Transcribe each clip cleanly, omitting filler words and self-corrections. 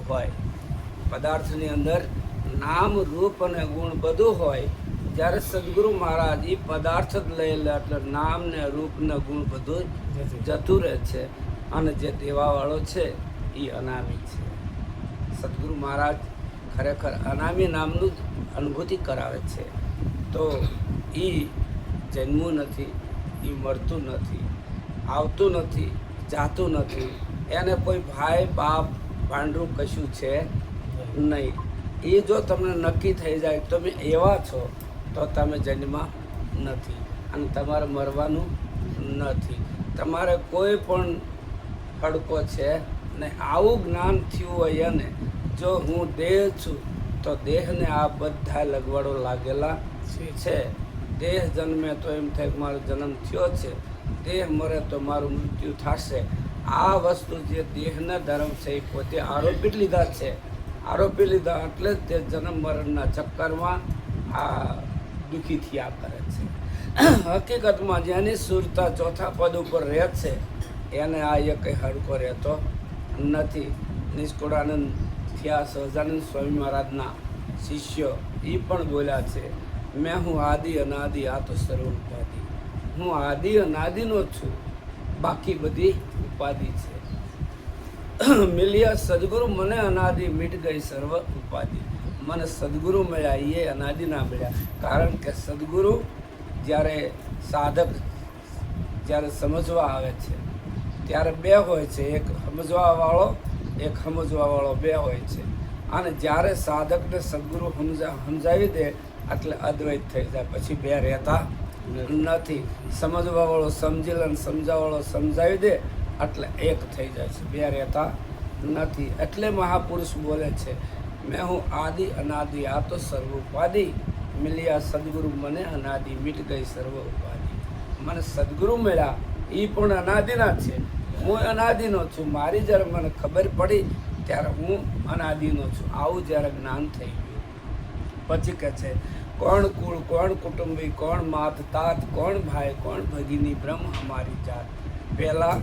હોય, પદાર્થની અંદર નામ રૂપ અને ગુણ બધું હોય. જ્યારે સદગુરુ મહારાજ એ પદાર્થ જ લઈ લે એટલે નામ ને રૂપ ને ગુણ બધું જતું રહે છે અને જે દેવાવાળો છે એ અનામી છે. સદગુરુ મહારાજ ખરેખર અનામી નામનું જ અનુભૂતિ કરાવે છે. તો એ જન્મવું નથી, એ મળતું નથી, આવતું નથી, જાતું નથી, એને કોઈ ભાઈ બાપ ભાંડરું કશું છે નહીં. એ જો તમને નક્કી થઈ જાય તમે એવા છો તો તમે જન્મ નથી અને તમારે મરવાનું નથી. તમારે કોઈ પણ ખડકો છે ને આવું જ્ઞાન થયું હોય એને જો હું દેહ છું તો દેહને આ બધા લગવડો લાગેલા છે. દેહ જન્મે તો એમ થાય કે મારો જન્મ થયો છે, દેહ મરે તો મારું મૃત્યુ થશે. આ વસ્તુ જે દેહના ધર્મ છે એ પોતે આરોપી લીધા છે. આરોપી લીધા એટલે જ તે જન્મ મરણના ચક્કરમાં આ દુઃખી થયા કરે છે. હકીકતમાં જેની સુરતા ચોથા પદ ઉપર રહે છે એને આ એક કંઈ હડકો રહેતો નથી. નિષ્કુળાનંદ થયા સહજાનંદ સ્વામી મહારાજના શિષ્યો એ પણ બોલ્યા છે, મેં હું આદિ અનાદિ આ તો સર્વ ઉપાધિ. હું આદિ અનાદિનો છું, બાકી બધી ઉપાધિ છે. મિલ્યા સદગુરુ મને અનાદિ મીટ ગઈ સર્વ ઉપાધિ. મને સદગુરુ મળ્યા એ અનાદિ ના મળ્યા. કારણ કે સદગુરુ જ્યારે સાધક જ્યારે સમજવા આવે છે ત્યારે બે હોય છે, એક સમજવાવાળો એક સમજવાવાળો બે હોય છે. અને જ્યારે સાધકને સદગુરુ સમજાવી દે એટલે અદ્વૈત થઈ જાય, પછી બે રહેતા નથી. સમજવાવાળો સમજી લે અને સમજાવવાળો સમજાવી દે એટલે એક થઈ જાય છે, બે રહેતા નથી. એટલે મહાપુરુષ બોલે છે, મેં હું આદિ અનાદિ આ તો સર્વ ઉપાધિ. મિલ્યા સદગુરુ મને અનાદિ મીટ ગઈ સર્વ ઉપાધિ. મને સદગુરુ મળ્યા એ પણ અનાદિના છે, હું અનાદિનો છું. મારી જ્યારે મને ખબર પડી ત્યારે હું અનાદિનો છું. આવું જ્યારે જ્ઞાન થઈ ગયું પછી કહે છે, કોણ કુળ કોણ કુટુંબી કોણ માત તાત કોણ ભાઈ કોણ ભગીની બ્રહ્મ અમારી જાત. પહેલાં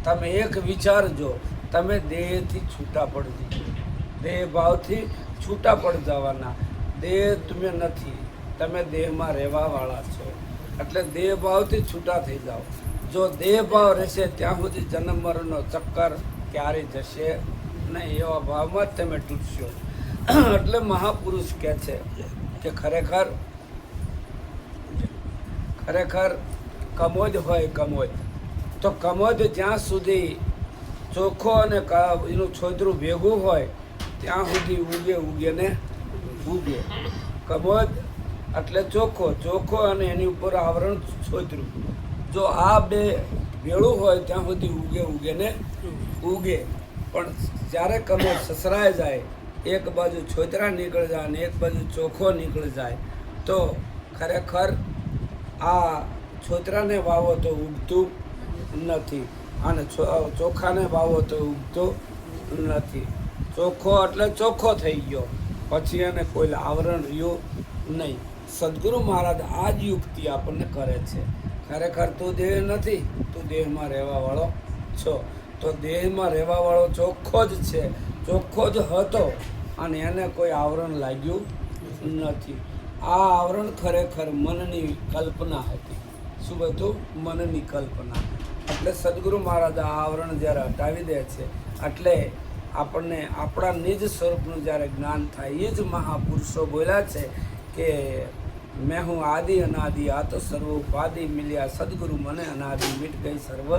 તમે એક વિચારજો, તમે દેહથી છૂટા પડજો, દેહ ભાવથી છૂટા પડી જવાના. દેહ તમે નથી, તમે દેહમાં રહેવાવાળા છો એટલે દેહ ભાવથી છૂટા થઈ જાઓ. જો દેહ ભાવ રહેશે ત્યાં સુધી જન્મ મરણનો ચક્કર ક્યારેય જશે નહીં. એવા ભાવમાં જ તમે તૂટશો. એટલે મહાપુરુષ કહે છે કે ખરેખર કમોદ હોય કમોદ તો કમોદ જ્યાં સુધી ચોખ્ખો અને એનું છોતરું ભેગું હોય ત્યાં સુધી ઉગે ને ઉગે. કમોદ એટલે ચોખ્ખો અને એની ઉપર આવરણ છોતરું. જો આ બે ભેળું હોય ત્યાં સુધી ઉગે ને ઉગે. પણ જ્યારે કમોદ સસરાય જાય, એક બાજુ છોતરા નીકળી જાય અને એક બાજુ ચોખ્ખો નીકળી જાય તો ખરેખર આ છોતરાને વાવો તો ઉગતું નથી અને ચોખાને વાવો તો ઉગતું નથી. ચોખ્ખો એટલે ચોખ્ખો થઈ ગયો, પછી એને કોઈ આવરણ રહ્યું નહીં. સદગુરુ મહારાજ આ જ યુક્તિ આપણને કરે છે. ખરેખર તું દેહ નથી, તું દેહમાં રહેવાવાળો છો. તો દેહમાં રહેવાવાળો ચોખ્ખો જ છે, ચોખ્ખો જ હતો અને એને કોઈ આવરણ લાગ્યું નથી. આ આવરણ ખરેખર મનની કલ્પના હતી. શું હતું? મનની કલ્પના. એટલે સદગુરુ મહારાજ આ આવરણ જ્યારે હટાવી દે છે એટલે આપણને આપણા નિજ સ્વરૂપનું જ્યારે જ્ઞાન થાય. એ જ મહાપુરુષો બોલ્યા છે કે મેં હું આદિ અનાદિ આ તો સર્વ ઉપાધિ. મિલ્યા સદગુરુ મને અનાદિ મીટ ગઈ સર્વ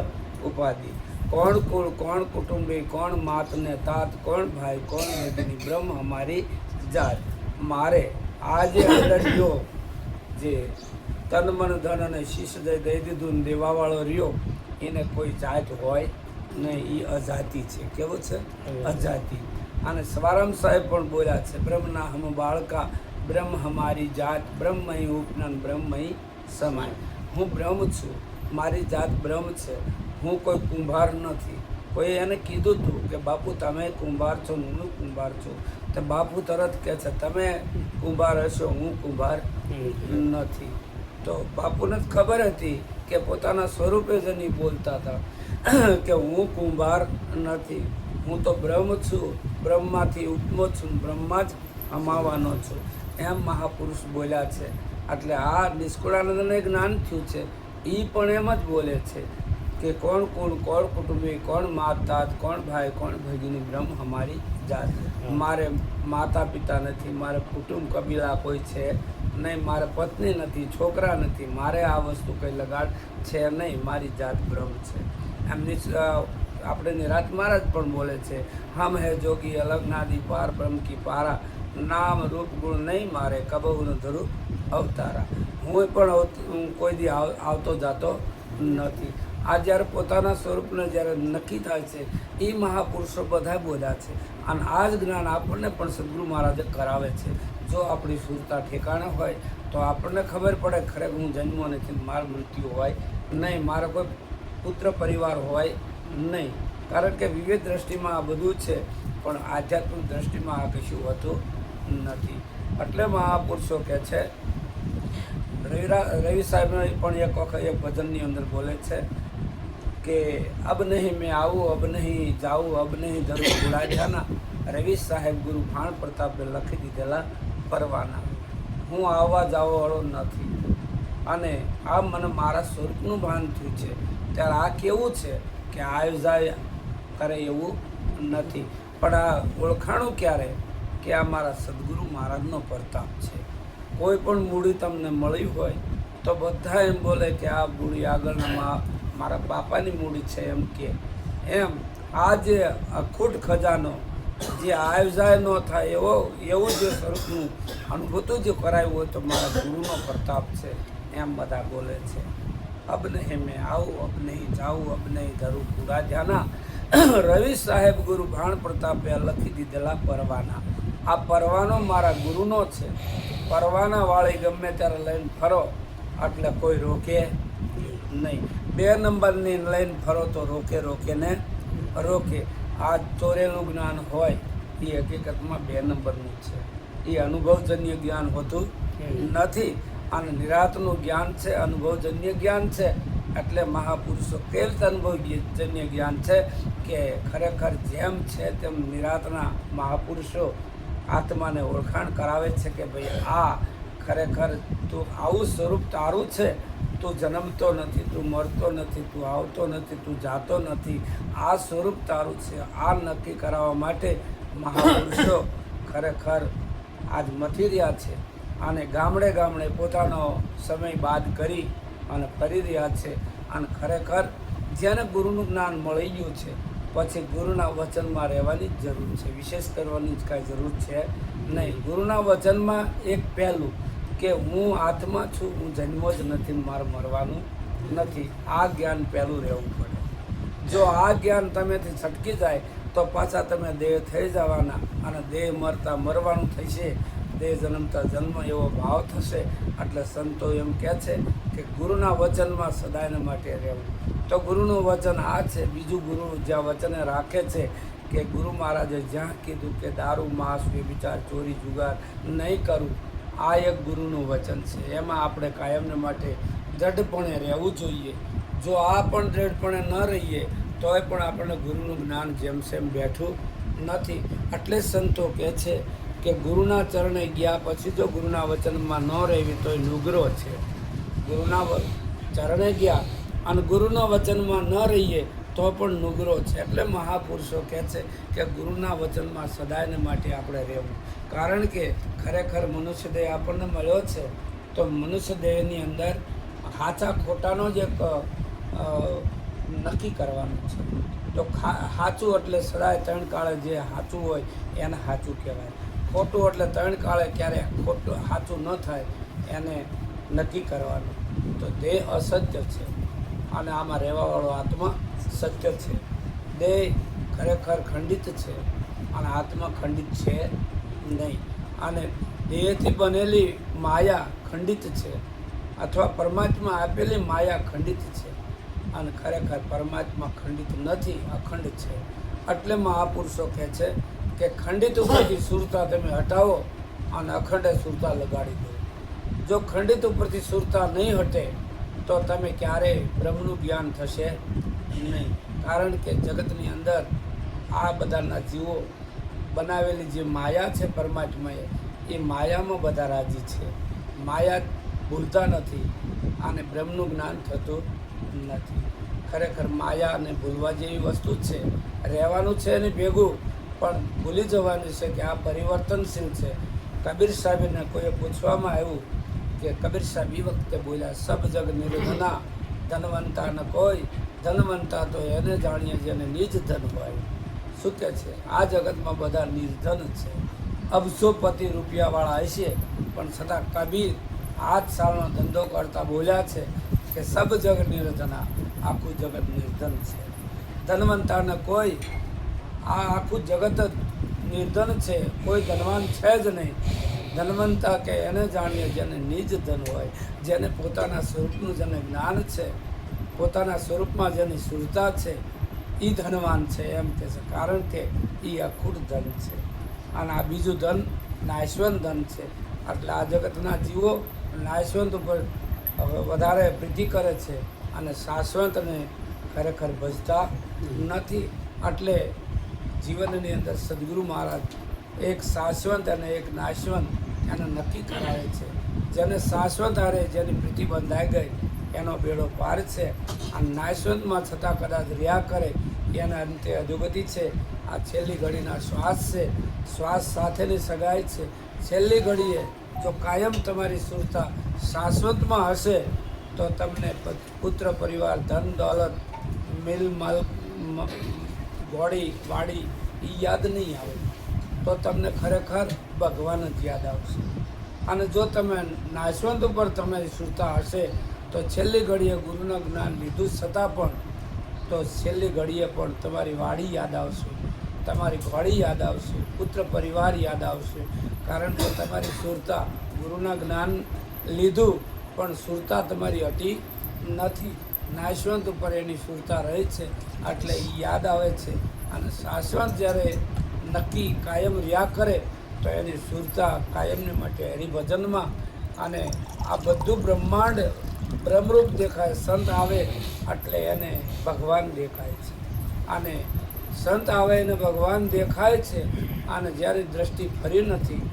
ઉપાધિ. કોણ કુળ કોણ કુટુંબી કોણ માત ને તાત કોણ ભાઈ કોણ ભગીની બ્રહ્મ અમારી જાત. મારે આ જે અંદરિયો જે તન મન ધન અને શીશ દઈ દીધું દેવાવાળો રહ્યો એને કોઈ જાત હોય નહીં, એ અજાતિ છે. કેવું છે? અજાતિ. અને સ્વારામ સાહેબ પણ બોલ્યા છે, બ્રહ્મના હમ બાળકા બ્રહ્મ હમારી જાત બ્રહ્મય ઉપનન બ્રહ્મય સમાય. હું બ્રહ્મ છું, મારી જાત બ્રહ્મ છે, હું કોઈ કુંભાર નથી. કોઈ એને કીધું હતું કે બાપુ તમે કુંભાર છો, હું કુંભાર છું. તો બાપુ તરત કહે છે તમે કુંભાર હશો, હું કુંભાર નથી. તો બાપુને જ ખબર હતી કે પોતાના સ્વરૂપે જ નહીં બોલતા હતા કે હું કુંભાર નથી, હું તો બ્રહ્મ છું બ્રહ્માથી ઉપમો છું, બ્રહ્મા જ અમાવાનો છું, એમ મહાપુરુષ બોલ્યા છે. એટલે આ નિષ્કુળાનંદને જ્ઞાન થયું છે. એ પણ એમ જ બોલે છે કે કોણ કુળ, કોણ કુટુંબી, કોણ માતા, કોણ ભાઈ, કોણ ભગીની, બ્રહ્મ અમારી જાત. મારે માતા પિતા નથી, મારે કુટુંબ કબીલા કોઈ છે નહીં, મારે પત્ની નથી, છોકરા નથી, મારે આ વસ્તુ કંઈ લગાડ છે નહીં, મારી જાત બ્રહ્મ છે. એમની આપણે નિરાત મહારાજ પણ બોલે છે, હમ હે જોગી અલગ નાદી પાર બ્રહ્મ કી પારા, નામ રૂપ ગુણ નહીં મારે કબહુ ન ધરું અવતારા. હું પણ કોઈ દી આવતો જાતો નથી. આ જ્યારે પોતાના સ્વરૂપને જ્યારે નક્કી થાય છે એ મહાપુરુષો બધા બોલ્યા છે. અને આ જ જ્ઞાન આપણને પણ સદગુરુ મહારાજે કરાવે છે. જો આપણી સુરતા ઠેકાણે હોય તો આપણને ખબર પડે ખરેખર હું જન્મો નથી, મારું મૃત્યુ હોય નહીં, મારો કોઈ પુત્ર પરિવાર હોય નહીં. કારણ કે વિવેક દ્રષ્ટિમાં આ બધું છે, પણ આધ્યાત્મિક દ્રષ્ટિમાં આ કશું હોતું નથી. એટલે મહાપુરુષો કહે છે, રવિ સાહેબ પણ એક વખત એક ભજનની અંદર બોલે છે કે અબ નહીં મેં આવું, અબ નહીં જાઉં, અબ નહીં જરૂર ભૂલા જાના, રવિ સાહેબ ગુરુ ભાણ પ્રતાપે લખી દીધેલા પરવાના. હું આવવા જવા વાળો નથી અને આ મને મારા સ્વરૂપનું ભાન થયું છે. ત્યારે આ કેવું છે કે આવ જાય કરે એવું નથી, પણ આ ઓળખાણું ક્યારે કે આ મારા સદગુરુ મહારાજનો પ્રતાપ છે. કોઈ પણ મૂડી તમને મળી હોય તો બધા એમ બોલે કે આ મૂડી આગળના મારા બાપાની મૂડી છે એમ કે. એમ આ જે અખૂટ ખજાનો જે આયોજાય ન થાય એવું જે સ્વરૂપનું અનુભૂતું જે કરાયું હોય તો મારા ગુરુનો પ્રતાપ છે એમ બધા બોલે છે. અબ નહીં મેં આવું, અબ નહીં જાઉં, અબ નહીં ધરું પૂરા જાના, રવિ સાહેબ ગુરુ ભાણ પ્રતાપે લખી દીધેલા પરવાના. આ પરવાનો મારા ગુરુનો છે. પરવાના વાળી ગમે ત્યારે લઈને ફરો એટલે કોઈ રોકે નહીં. 2 નંબરની લઈને ફરો તો રોકે ને રોકે. આ ચોરેલું જ્ઞાન હોય એ હકીકતમાં 2 નંબરનું છે. એ અનુભવજન્ય જ્ઞાન હોતું નથી. અને નિરાતનું જ્ઞાન છે, અનુભવજન્ય જ્ઞાન છે. એટલે મહાપુરુષો કેવી રીતે અનુભવજન્ય જ્ઞાન છે કે ખરેખર જેમ છે તેમ નિરાતના મહાપુરુષો આત્માને ઓળખાણ કરાવે છે કે ભાઈ આ ખરેખર તું આવું સ્વરૂપ તારું છે. તું જન્મતો નથી, તું મરતો નથી, તું આવતો નથી, તું જાતો નથી. આ સ્વરૂપ તારું છે. આ નક્કી કરાવવા માટે મહાપુરુષો ખરેખર આજ મથી રહ્યા છે અને ગામડે ગામડે પોતાનો સમય બાદ કરી અને ફરી રહ્યા છે. અને ખરેખર જેને ગુરુનું જ્ઞાન મળી ગયું છે પછી ગુરુના વચનમાં રહેવાની જ જરૂર છે, વિશેષ કરવાની જ કાંઈ જરૂર છે નહીં. ગુરુના વચનમાં એક પહેલું કે હું આત્મા છું, હું જન્મો જ નથી, મારે મરવાનું નથી. આ જ્ઞાન પહેલું રહેવું પડે. જો આ જ્ઞાન તમેથી છટકી જાય તો પાછા તમે દેહ થઈ જવાના અને દેહ મરતા મરવાનું થશે, દેહ જન્મતા જન્મ એવો ભાવ થશે. એટલે સંતો એમ કહે છે કે ગુરુના વચનમાં સદાયને માટે રહેવું. તો ગુરુનું વચન આ છે. બીજું ગુરુ જ્યાં વચને રાખે છે કે ગુરુ મહારાજે જ્યાં કીધું કે દારૂ માંસ વ્યભિચાર ચોરી જુગાર નહીં કરું, આ એક ગુરુનું વચન છે. એમાં આપણે કાયમને માટે દૃઢપણે રહેવું જોઈએ. જો આ પણ દૃઢપણે ન રહીએ તોય પણ આપણને ગુરુનું જ્ઞાન જેમ સેમ બેઠું નથી. એટલે સંતો કહે છે કે ગુરુના ચરણે ગયા પછી જો ગુરુના વચનમાં ન રહેવી તો એ નુગરો છે. ગુરુના ચરણે ગયા અને ગુરુના વચનમાં ન રહીએ તો પણ નુગરો છે. એટલે મહાપુરુષો કહે છે કે ગુરુના વચનમાં સદાયને માટે આપણે રહેવું. કારણ કે ખરેખર મનુષ્ય દેહ આપણને મળ્યો છે તો મનુષ્ય દેહની અંદર સાચા ખોટાનો જ એક નક્કી કરવાનું છે. તો સાચું એટલે સદાય 3 કાળે જે સાચું હોય એને સાચું કહેવાય. ખોટું એટલે 3 કાળે ક્યારે ખોટું સાચું ન થાય એને નક્કી કરવાનું. તો દેહ અસત્ય છે અને આમાં રહેવાવાળો આત્મા સત્ય છે. દેહ ખરેખર ખંડિત છે અને આત્મા ખંડિત છે નહીં. અને દેહથી બનેલી માયા ખંડિત છે અથવા પરમાત્મા આપેલી માયા ખંડિત છે અને ખરેખર પરમાત્મા ખંડિત નથી, અખંડ છે. એટલે મહાપુરુષો કહે છે કે ખંડિત ઉપરથી સુરતા તમે હટાવો અને અખંડે સુરતા લગાડી દો. જો ખંડિત ઉપરથી સુરતા નહીં હટે તો તમે ક્યારેય બ્રહ્મનું જ્ઞાન થશે નહીં. કારણ કે જગતની અંદર આ બધાના જીવો બનાવેલી જે માયા છે પરમાત્માએ, એ માયામાં બધા રાજી છે. માયા ભૂલતા નથી અને બ્રહ્મનું જ્ઞાન થતું નથી. ખરેખર માયાને ભૂલવા જેવી વસ્તુ જ છે. રહેવાનું છે એની ભેગું, પણ ભૂલી જવાનું છે કે આ પરિવર્તનશીલ છે. કબીર સાહેબને કોઈએ પૂછવામાં આવ્યું કે કબીર સાહેબ એ વખતે બોલ્યા, સબ જગ નિર્ધના ધનવંતા ન કોઈ, ધનવંતા તો એને જાણીએ જેને નિજ ધન હોય. શું કહે છે? આ જગતમાં બધા નિર્ધન છે. અબસોપતિ રૂપિયાવાળા હશે, પણ છતાં કબીર આજ સાલનો ધંધો કરતા બોલ્યા છે કે સબ જગ નિર્ધના, આખું જગત નિર્ધન છે. ધનવંતાને કોઈ, આ આખું જગત જ નિર્ધન છે, કોઈ ધનવાન છે જ નહીં. ધનવંતા કે એને જાણીએ જેને નિજ ધન હોય, જેને પોતાના સ્વરૂપનું જેને જ્ઞાન છે, પોતાના સ્વરૂપમાં જેની સુરતા છે, એ ધનવાન છે એમ કહે છે. કારણ કે એ અખૂટ ધન છે અને આ બીજું ધન નાશવંત ધન છે. એટલે આ જગતના જીવો નાશવંત ઉપર વધારે પ્રીતિ કરે છે અને શાશ્વતને ખરેખર ભજતા નથી. એટલે જીવનની અંદર સદગુરુ મહારાજ એક શાશ્વત અને એક નાશવંત એને નક્કી કરાવે છે. જેને શાશ્વત હારે જેની પ્રીતિ બંધાઈ ગઈ એનો બેડો પાર છે. આ નાશવંતમાં છતાં કદાચ રહ્યા કરે એના અંતે અધોગતિ છે. આ છેલ્લી ઘડીના શ્વાસ છે, શ્વાસ સાથેની સગાઈ છે. છેલ્લી ઘડીએ જો કાયમ તમારી સુરતા શાશ્વતમાં હશે તો તમને પુત્ર પરિવાર, ધન દોલત, મિલ મલ, ગોળી વાડી એ યાદ નહીં આવે. તો તમને ખરેખર ભગવાન જ યાદ આવશે. અને જો તમે નાશવંત ઉપર તમારી સુરતા હશે તો છેલ્લી ઘડીએ ગુરુનું જ્ઞાન લીધું છતાં પણ તો છેલ્લી ઘડીએ પણ તમારી વાડી યાદ આવશે, તમારી ઘોડી યાદ આવશે, પુત્ર પરિવાર યાદ આવશે. કારણ કે તમારી સુરતા, ગુરુના જ્ઞાન લીધું પણ સુરતા તમારી હટી નથી. નાશવંત ઉપર એની સુરતા રહે છે એટલે એ યાદ આવે છે. અને શાશ્વત જ્યારે નક્કી કાયમ રહ્યા કરે તો એની સુરતા કાયમને માટે હરિભજનમાં, અને આ બધું બ્રહ્માંડ બ્રહ્મરૂપ દેખાય. સંત આવે એટલે એને ભગવાન દેખાય છે, અને સંત આવે એને ભગવાન દેખાય છે. અને જ્યારે દ્રષ્ટિ ફરી નથી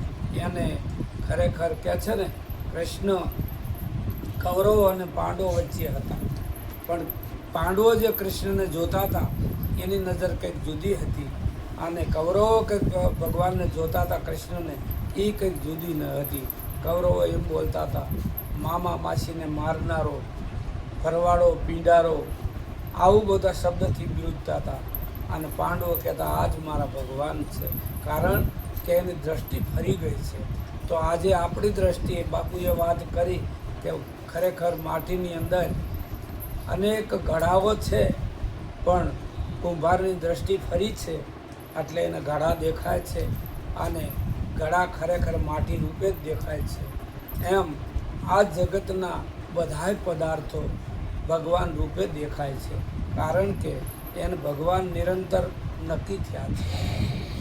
એને ખરેખર કહે છે ને, કૃષ્ણ કૌરવો અને પાંડવો વચ્ચે હતા, પણ પાંડવો જે કૃષ્ણને જોતા હતા એની નજર કંઈક જુદી હતી, અને કૌરવો કંઈક ભગવાનને જોતા હતા કૃષ્ણને, એ કંઈક જુદી ન હતી. કૌરવો એમ બોલતા હતા, મામા માસીને મારનારો, ફરવાડો, પીડારો, આવું બધા શબ્દથી વિરુદ્ધતા હતા. અને પાંડવો કહેતા આ જ મારા ભગવાન છે. કારણ કે એની દ્રષ્ટિ ફરી ગઈ છે. તો આજે આપણી દ્રષ્ટિએ બાપુએ વાત કરી કે ખરેખર માટીની અંદર અનેક ઘડાઓ છે, પણ કુંભારની દ્રષ્ટિ ફરી છે એટલે એને ઘડા દેખાય છે, અને ઘડા ખરેખર માટી રૂપે જ દેખાય છે. એમ આ જગતના બધાય પદાર્થો ભગવાન રૂપે દેખાય છે. કારણ કે એને ભગવાન નિરંતર નક્કી થયા છે.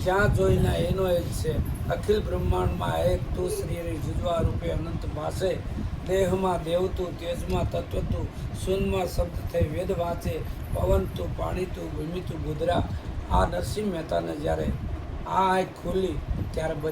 જ્યાં જોઈને એનો એ જ છે. અખિલ બ્રહ્માંડમાં એક તું શ્રી જુજવા રૂપે અનંત ભાષે, દેહમાં દેવતું, તેજમાં તત્વતું, શૂન્યમાં શબ્દ થઈ વેદ વાંચે, પવન તું, પાણી તું, ભૂમિ તું, ગુદરા. આ નરસિંહ મહેતાને જ્યારે આ આંખ ખુલી ત્યારે